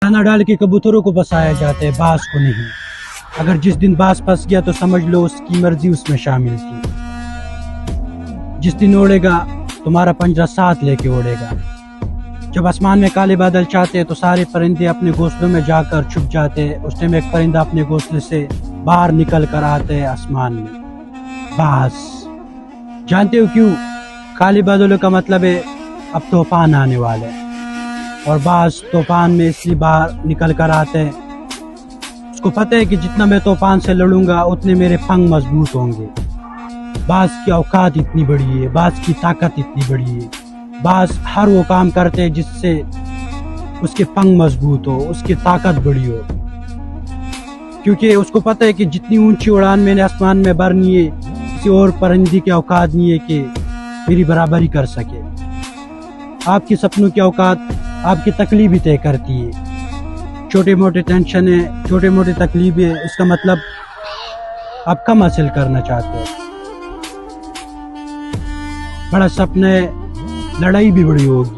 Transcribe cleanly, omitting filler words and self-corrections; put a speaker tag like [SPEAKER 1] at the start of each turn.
[SPEAKER 1] دانا ڈال کے کبوتروں کو بسایا جاتا ہے، باز کو نہیں۔ اگر جس دن باز پھنس گیا تو سمجھ لو اس کی مرضی اس میں شامل تھی۔ جس دن اڑے گا تمہارا پنجرہ ساتھ لے کے اڑے گا۔ جب آسمان میں کالے بادل چاہتے تو سارے پرندے اپنے گھونسلوں میں جا کر چھپ جاتے۔ اس ٹائم ایک پرندہ اپنے گھونسلے سے باہر نکل کر آتے آسمان میں، باز۔ جانتے ہو کیوں؟ کالے بادلوں کا مطلب ہے اب طوفان آنے والے، اور باز طوفان میں اس لیے باہر نکل کر آتے ہیں، اس کو پتہ ہے کہ جتنا میں طوفان سے لڑوں گا اتنے میرے پنکھ مضبوط ہوں گے۔ باز کی اوقات اتنی بڑی ہے، باز کی طاقت اتنی بڑی ہے، باز ہر وہ کام کرتے ہیں جس سے اس کے پنکھ مضبوط ہو، اس کی طاقت بڑی ہو، کیونکہ اس کو پتہ ہے کہ جتنی اونچی اڑان میں نے آسمان میں بھرنی ہے کسی اور پرندے کی اوقات نہیں ہے کہ میری برابری کر سکے۔ آپ کی سپنوں کی اوقات آپ کی تکلیف طے کرتی ہے۔ چھوٹے موٹے ٹینشن ہے، چھوٹے موٹے تکلیفیں، اس کا مطلب آپ کم حاصل کرنا چاہتے ہو۔ بڑا سپنا ہے، لڑائی بھی بڑی ہوگی۔